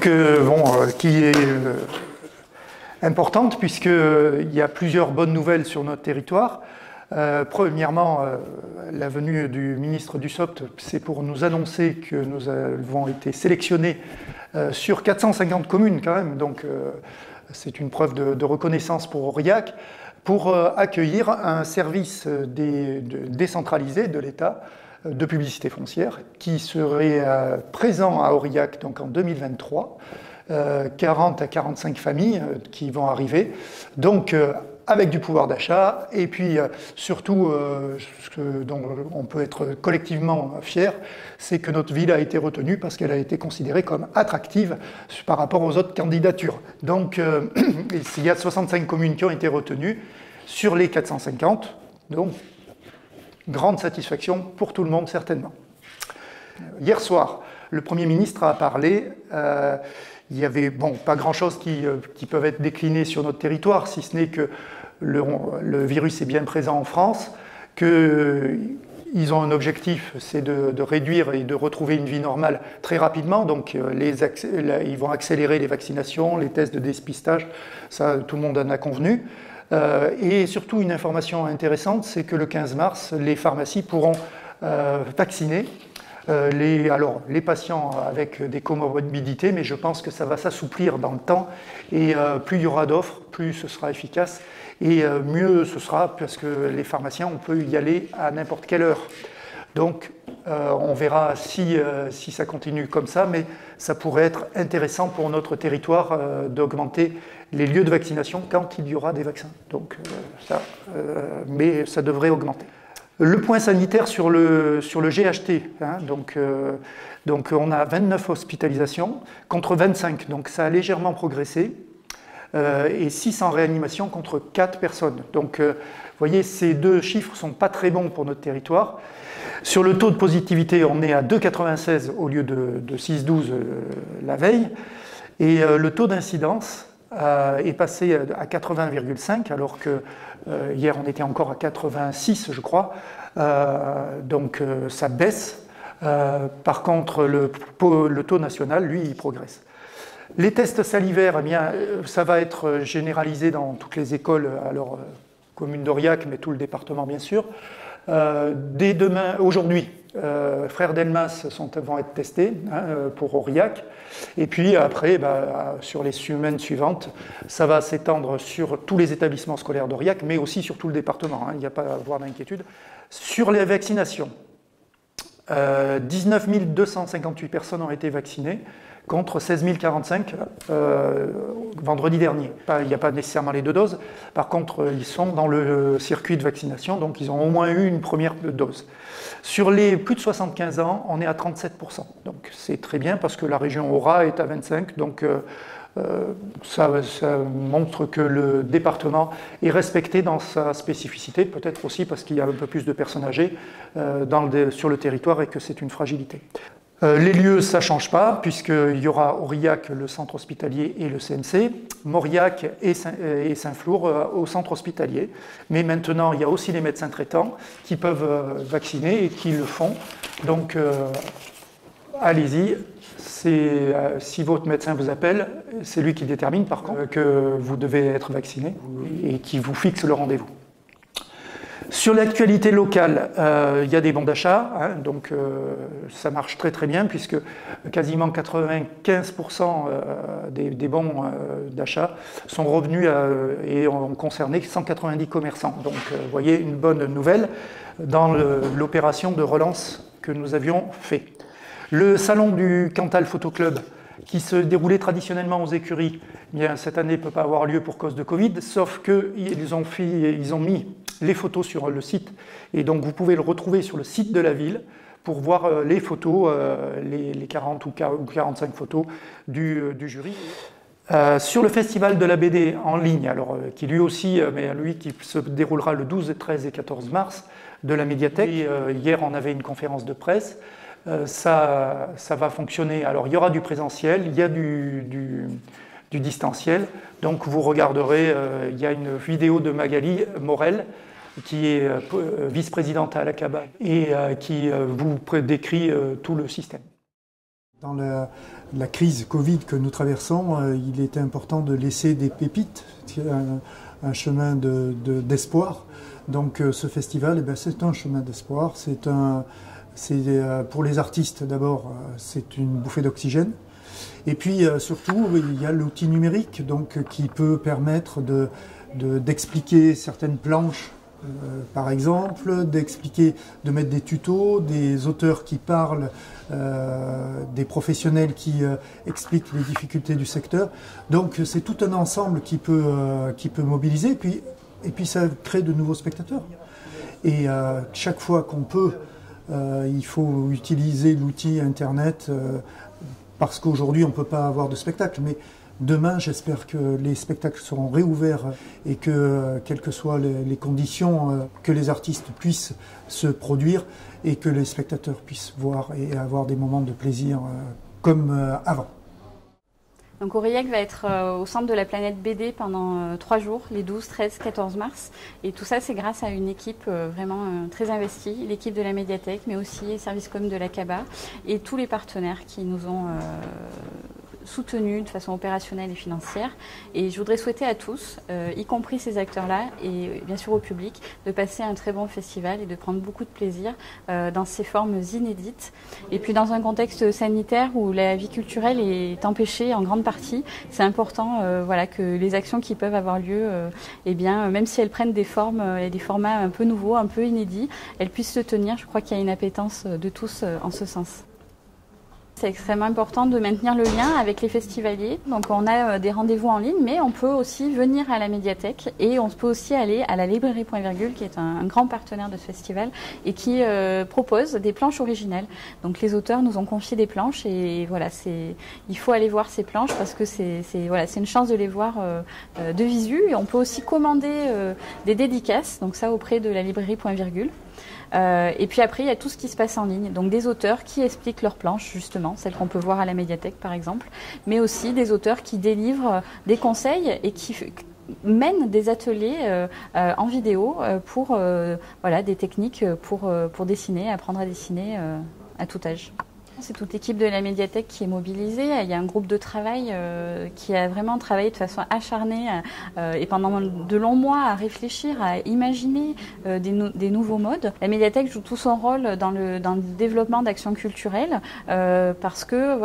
donc qui est importante puisqu'il y a plusieurs bonnes nouvelles sur notre territoire. Premièrement, la venue du ministre Dussopt, c'est pour nous annoncer que nous avons été sélectionnés sur 450 communes quand même, donc c'est une preuve de reconnaissance pour Aurillac, pour accueillir un service décentralisé de l'État de publicité foncière qui serait présent à Aurillac donc en 2023, 40 à 45 familles qui vont arriver, donc avec du pouvoir d'achat, et puis surtout, ce dont on peut être collectivement fier, c'est que notre ville a été retenue parce qu'elle a été considérée comme attractive par rapport aux autres candidatures. Donc il y a 65 communes qui ont été retenues sur les 450, donc grande satisfaction pour tout le monde certainement. Hier soir, le Premier ministre a parlé. Il y avait pas grand-chose qui peuvent être déclinées sur notre territoire, si ce n'est que le virus est bien présent en France, qu'ils ont un objectif, c'est de réduire et de retrouver une vie normale très rapidement. Donc ils vont accélérer les vaccinations, les tests de dépistage, ça tout le monde en a convenu. Et surtout une information intéressante, c'est que le 15 mars, les pharmacies pourront vacciner les patients avec des comorbidités, mais je pense que ça va s'assouplir dans le temps, et plus il y aura d'offres, plus ce sera efficace, et mieux ce sera, parce que les pharmaciens, on peut y aller à n'importe quelle heure. Donc on verra si ça continue comme ça, mais ça pourrait être intéressant pour notre territoire d'augmenter les lieux de vaccination quand il y aura des vaccins. Donc mais ça devrait augmenter. Le point sanitaire sur le GHT, hein, donc on a 29 hospitalisations contre 25, donc ça a légèrement progressé, et 6 en réanimation contre 4 personnes. Donc vous voyez, ces deux chiffres ne sont pas très bons pour notre territoire. Sur le taux de positivité, on est à 2,96 au lieu de 6,12 la veille, et le taux d'incidence est passé à 80,5 alors que hier on était encore à 86 je crois, donc ça baisse. Par contre le taux national lui il progresse. Les tests salivaires, eh bien, ça va être généralisé dans toutes les écoles, alors commune d'Aurillac mais tout le département bien sûr. Dès demain, aujourd'hui, Frères Delmas vont être testés pour Aurillac, et puis après, sur les semaines suivantes, ça va s'étendre sur tous les établissements scolaires d'Aurillac, mais aussi sur tout le département, il n'y a pas à avoir d'inquiétude. Sur les vaccinations, 19 258 personnes ont été vaccinées, contre 16 045 vendredi dernier. Il n'y a pas nécessairement les 2 doses, par contre ils sont dans le circuit de vaccination, donc ils ont au moins eu une première dose. Sur les plus de 75 ans, on est à 37%, donc c'est très bien parce que la région Aura est à 25%, donc ça montre que le département est respecté dans sa spécificité, peut-être aussi parce qu'il y a un peu plus de personnes âgées sur le territoire et que c'est une fragilité. Les lieux, ça ne change pas, puisqu'il y aura Aurillac, le centre hospitalier et le CNC, Mauriac et Saint-Flour au centre hospitalier. Mais maintenant, il y a aussi les médecins traitants qui peuvent vacciner et qui le font. Donc, allez-y. Si votre médecin vous appelle, c'est lui qui détermine par contre que vous devez être vacciné et qui vous fixe le rendez-vous. Sur l'actualité locale, il y a des bons d'achat, donc ça marche très très bien puisque quasiment 95% des bons d'achat sont revenus et ont concerné 190 commerçants. Donc vous voyez une bonne nouvelle dans l'opération de relance que nous avions fait. Le salon du Cantal Photo Club, qui se déroulait traditionnellement aux écuries, bien, cette année ne peut pas avoir lieu pour cause de Covid, sauf qu'ils ont mis les photos sur le site, et donc vous pouvez le retrouver sur le site de la ville pour voir les photos, les 40 ou 45 photos du jury. Sur le festival de la BD en ligne, alors, qui lui aussi, mais lui qui se déroulera le 12, 13 et 14 mars, de la médiathèque. Et, hier, on avait une conférence de presse. Ça va fonctionner. Alors, il y aura du présentiel, il y a du distanciel. Donc, vous regarderez, il y a une vidéo de Magali Morel, qui est vice-présidente à l'ACABA et qui vous décrit tout le système. Dans la crise Covid que nous traversons, il était important de laisser des pépites, un chemin d'espoir. Donc ce festival, c'est un chemin d'espoir. Pour les artistes d'abord, c'est une bouffée d'oxygène. Et puis surtout, il y a l'outil numérique qui peut permettre d'expliquer certaines planches. Par exemple, de mettre des tutos, des auteurs qui parlent, des professionnels qui expliquent les difficultés du secteur. Donc c'est tout un ensemble qui peut mobiliser et puis ça crée de nouveaux spectateurs. Et chaque fois qu'on peut, il faut utiliser l'outil Internet parce qu'aujourd'hui on ne peut pas avoir de spectacle. Mais demain, j'espère que les spectacles seront réouverts et que, quelles que soient les conditions, que les artistes puissent se produire et que les spectateurs puissent voir et avoir des moments de plaisir comme avant. Donc Aurillac va être au centre de la planète BD pendant 3 jours, les 12, 13, 14 mars. Et tout ça, c'est grâce à une équipe vraiment très investie, l'équipe de la médiathèque, mais aussi les services com de la CABA et tous les partenaires qui nous ont soutenus de façon opérationnelle et financière. Et je voudrais souhaiter à tous, y compris ces acteurs-là et bien sûr au public, de passer un très bon festival et de prendre beaucoup de plaisir dans ces formes inédites. Et puis dans un contexte sanitaire où la vie culturelle est empêchée en grande partie, c'est important que les actions qui peuvent avoir lieu, même si elles prennent des formes et des formats un peu nouveaux, un peu inédits, elles puissent se tenir. Je crois qu'il y a une appétence de tous en ce sens. C'est extrêmement important de maintenir le lien avec les festivaliers. Donc on a des rendez-vous en ligne, mais on peut aussi venir à la médiathèque et on peut aussi aller à la librairie Point Virgule, qui est un grand partenaire de ce festival et qui propose des planches originales. Donc les auteurs nous ont confié des planches et voilà, il faut aller voir ces planches parce que c'est une chance de les voir de visu. Et on peut aussi commander des dédicaces, donc ça auprès de la librairie Point Virgule. Et puis après, il y a tout ce qui se passe en ligne. Donc des auteurs qui expliquent leurs planches, justement, celles qu'on peut voir à la médiathèque par exemple, mais aussi des auteurs qui délivrent des conseils et qui mènent des ateliers en vidéo pour des techniques pour dessiner, apprendre à dessiner à tout âge. C'est toute l'équipe de la médiathèque qui est mobilisée. Il y a un groupe de travail qui a vraiment travaillé de façon acharnée et pendant de longs mois à réfléchir, à imaginer des nouveaux modes. La médiathèque joue tout son rôle dans le développement d'actions culturelles parce que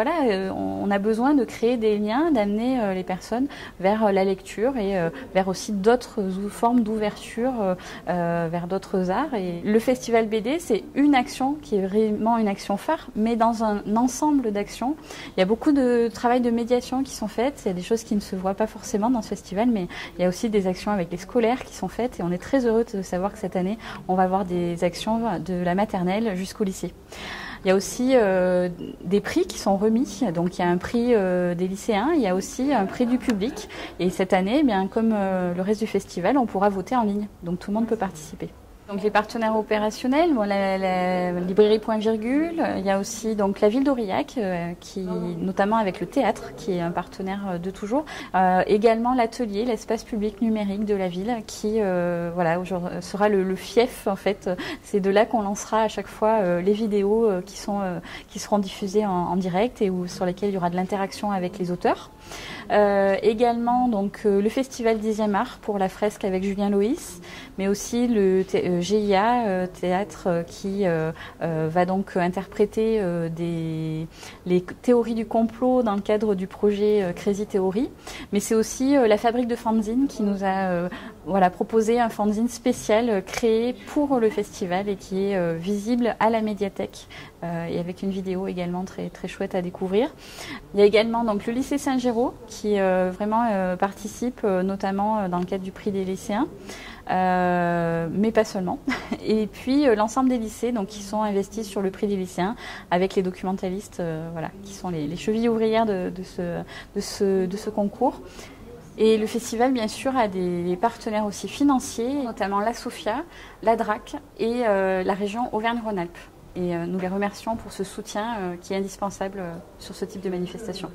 on a besoin de créer des liens, d'amener les personnes vers la lecture et vers aussi d'autres formes d'ouverture vers d'autres arts. Et le festival BD, c'est une action qui est vraiment une action phare, mais dans un ensemble d'actions. Il y a beaucoup de travail de médiation qui sont faites. Il y a des choses qui ne se voient pas forcément dans ce festival, mais il y a aussi des actions avec les scolaires qui sont faites et on est très heureux de savoir que cette année, on va avoir des actions de la maternelle jusqu'au lycée. Il y a aussi des prix qui sont remis. Donc il y a un prix des lycéens, il y a aussi un prix du public. Et cette année, comme le reste du festival, on pourra voter en ligne. Donc tout le monde peut participer. Donc les partenaires opérationnels, la librairie Point Virgule, il y a aussi donc la ville d'Aurillac, qui notamment avec le théâtre, qui est un partenaire de toujours. Également l'atelier, l'espace public numérique de la ville, qui sera le fief en fait. C'est de là qu'on lancera à chaque fois les vidéos qui seront diffusées en direct et sur lesquelles il y aura de l'interaction avec les auteurs. Également donc le festival 10e art pour la fresque avec Julien Loïs, mais aussi le GIA théâtre qui va donc interpréter les théories du complot dans le cadre du projet Crazy Theory. Mais c'est aussi la fabrique de fanzines qui nous a proposé un fanzine spécial créé pour le festival et qui est visible à la médiathèque et avec une vidéo également très, très chouette à découvrir. Il y a également donc le lycée Saint-Géraud qui participe notamment dans le cadre du prix des lycéens. Mais pas seulement. Et puis l'ensemble des lycées qui sont investis sur le prix des lycéens avec les documentalistes qui sont les chevilles ouvrières de ce concours. Et le festival, bien sûr, a des partenaires aussi financiers, notamment la SOFIA, la DRAC et la région Auvergne-Rhône-Alpes. Et nous les remercions pour ce soutien qui est indispensable sur ce type de manifestation.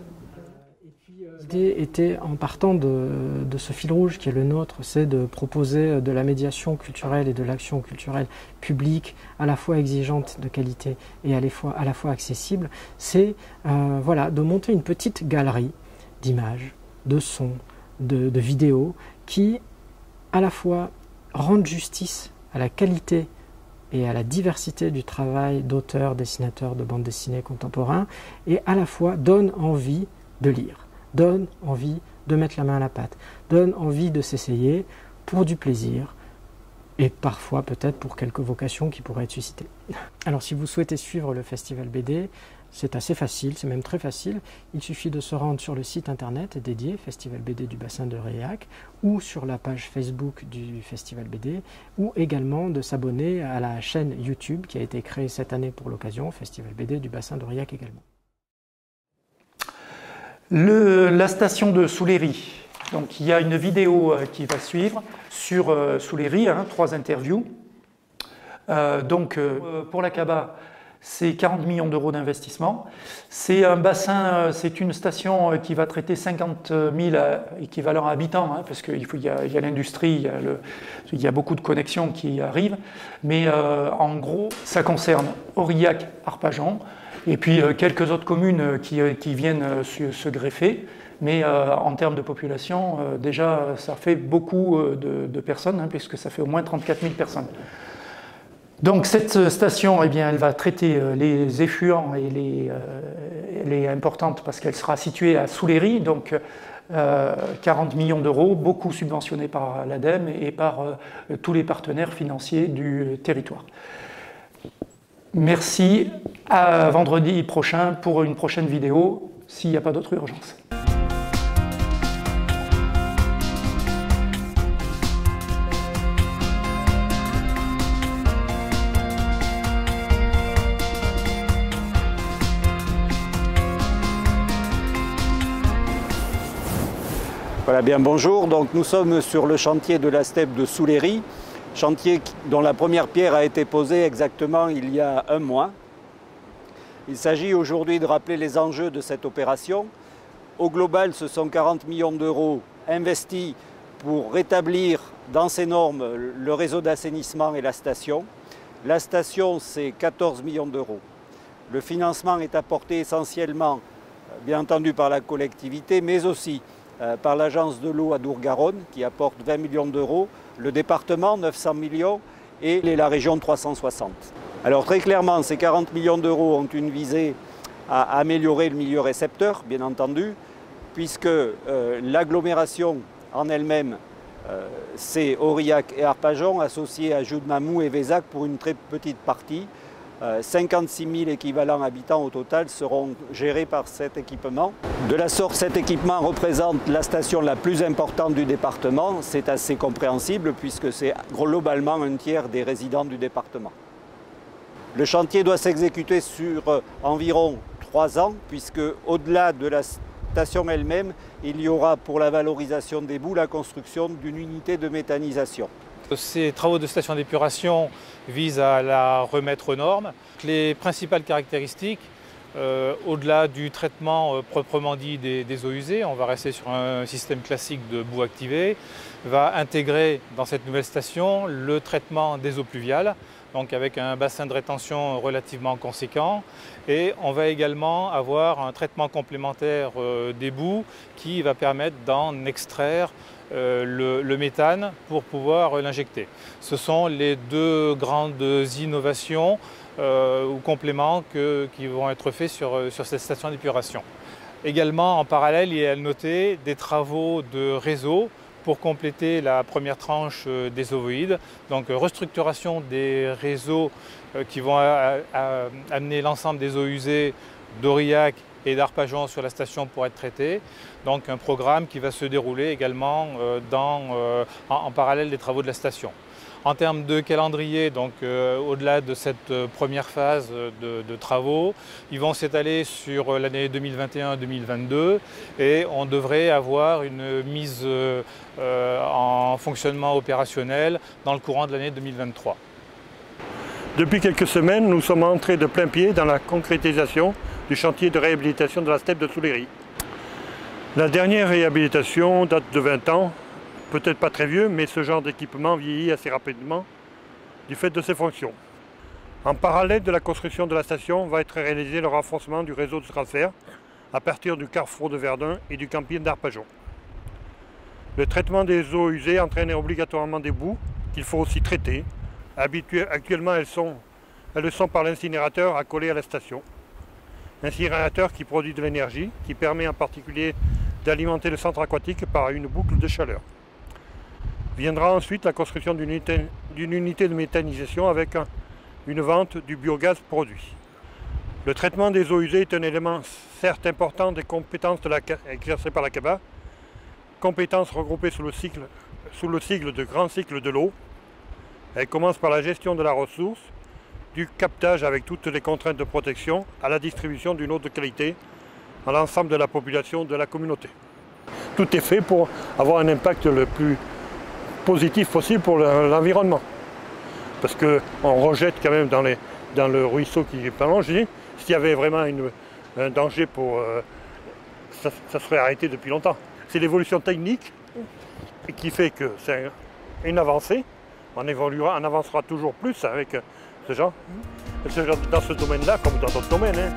Et puis L'idée était, en partant de ce fil rouge qui est le nôtre, c'est de proposer de la médiation culturelle et de l'action culturelle publique, à la fois exigeante de qualité et à la fois accessible, c'est voilà, de monter une petite galerie d'images, de sons, de vidéos qui, à la fois, rendent justice à la qualité et à la diversité du travail d'auteurs, dessinateurs de bande dessinée contemporains, et à la fois donnent envie de lire, donnent envie de mettre la main à la pâte, donnent envie de s'essayer pour du plaisir, et parfois peut-être pour quelques vocations qui pourraient être suscitées. Alors si vous souhaitez suivre le Festival BD, c'est assez facile, c'est même très facile. Il suffit de se rendre sur le site internet dédié, Festival BD du bassin d'Aurillac, ou sur la page Facebook du Festival BD, ou également de s'abonner à la chaîne YouTube qui a été créée cette année pour l'occasion, Festival BD du bassin d'Aurillac également. La station de Souleyry. Donc il y a une vidéo qui va suivre sur Souleyry, 3 interviews. Pour la CABA, c'est 40 millions d'euros d'investissement. C'est un bassin, c'est une station qui va traiter 50 000 équivalents habitants, parce qu'il y a l'industrie, il y a beaucoup de connexions qui arrivent. Mais en gros, ça concerne Aurillac, Arpajon, et puis quelques autres communes qui viennent se greffer. Mais en termes de population, déjà, ça fait beaucoup de personnes, puisque ça fait au moins 34 000 personnes. Donc cette station, eh bien, elle va traiter les effluents et elle est importante parce qu'elle sera située à Souleyry, donc 40 millions d'euros, beaucoup subventionnés par l'ADEME et par tous les partenaires financiers du territoire. Merci, à vendredi prochain pour une prochaine vidéo, s'il n'y a pas d'autre urgence. Voilà, bien bonjour, donc nous sommes sur le chantier de la steppe de Souleyry, chantier dont la première pierre a été posée exactement il y a un mois. Il s'agit aujourd'hui de rappeler les enjeux de cette opération. Au global, ce sont 40 millions d'euros investis pour rétablir dans ces normes le réseau d'assainissement et la station. La station, c'est 14 millions d'euros. Le financement est apporté essentiellement, bien entendu, par la collectivité, mais aussi par l'agence de l'eau à Dour-Garonne qui apporte 20 millions d'euros, le département 900 millions et la région 360. Alors très clairement, ces 40 millions d'euros ont une visée à améliorer le milieu récepteur, bien entendu, puisque l'agglomération en elle-même, c'est Aurillac et Arpajon, associés à Joudemamou et Vézac pour une très petite partie. 56 000 équivalents habitants au total seront gérés par cet équipement. De la sorte, cet équipement représente la station la plus importante du département. C'est assez compréhensible puisque c'est globalement un tiers des résidents du département. Le chantier doit s'exécuter sur environ 3 ans puisque au-delà de la station elle-même, il y aura pour la valorisation des boues la construction d'une unité de méthanisation. Ces travaux de station d'épuration visent à la remettre aux normes. Les principales caractéristiques, au-delà du traitement proprement dit des eaux usées, on va rester sur un système classique de boue activée, va intégrer dans cette nouvelle station le traitement des eaux pluviales, donc avec un bassin de rétention relativement conséquent. Et on va également avoir un traitement complémentaire des boues qui va permettre d'en extraire le méthane pour pouvoir l'injecter. Ce sont les 2 grandes innovations ou compléments qui vont être faits sur cette station d'épuration. Également, en parallèle, il est à noter des travaux de réseau pour compléter la première tranche des ovoïdes. Donc restructuration des réseaux qui vont amener l'ensemble des eaux usées d'Aurillac et d'Arpajon sur la station pour être traités. Donc un programme qui va se dérouler également en parallèle des travaux de la station. En termes de calendrier, donc au-delà de cette première phase de travaux, ils vont s'étaler sur l'année 2021-2022 et on devrait avoir une mise en fonctionnement opérationnel dans le courant de l'année 2023. Depuis quelques semaines, nous sommes entrés de plein pied dans la concrétisation du chantier de réhabilitation de la steppe de Souleyry. La dernière réhabilitation date de 20 ans, peut-être pas très vieux, mais ce genre d'équipement vieillit assez rapidement du fait de ses fonctions. En parallèle de la construction de la station va être réalisé le renforcement du réseau de transfert à partir du carrefour de Verdun et du camping d'Arpajon. Le traitement des eaux usées entraîne obligatoirement des boues qu'il faut aussi traiter. Actuellement, elles le sont par l'incinérateur accolé à la station. Incinérateur qui produit de l'énergie, qui permet en particulier d'alimenter le centre aquatique par une boucle de chaleur. Viendra ensuite la construction d'une unité de méthanisation avec une vente du biogaz produit. Le traitement des eaux usées est un élément certes important des compétences exercées par la CABA, compétences regroupées sous le sigle de grand cycle de l'eau. Elle commence par la gestion de la ressource, du captage avec toutes les contraintes de protection à la distribution d'une eau de qualité à l'ensemble de la population de la communauté. Tout est fait pour avoir un impact le plus positif possible pour l'environnement. Parce qu'on rejette quand même dans le ruisseau qui est pas loin. Je dis, s'il y avait vraiment un danger ça serait arrêté depuis longtemps. C'est l'évolution technique qui fait que c'est une avancée. On avancera toujours plus avec ce genre dans ce domaine-là comme dans d'autres domaines.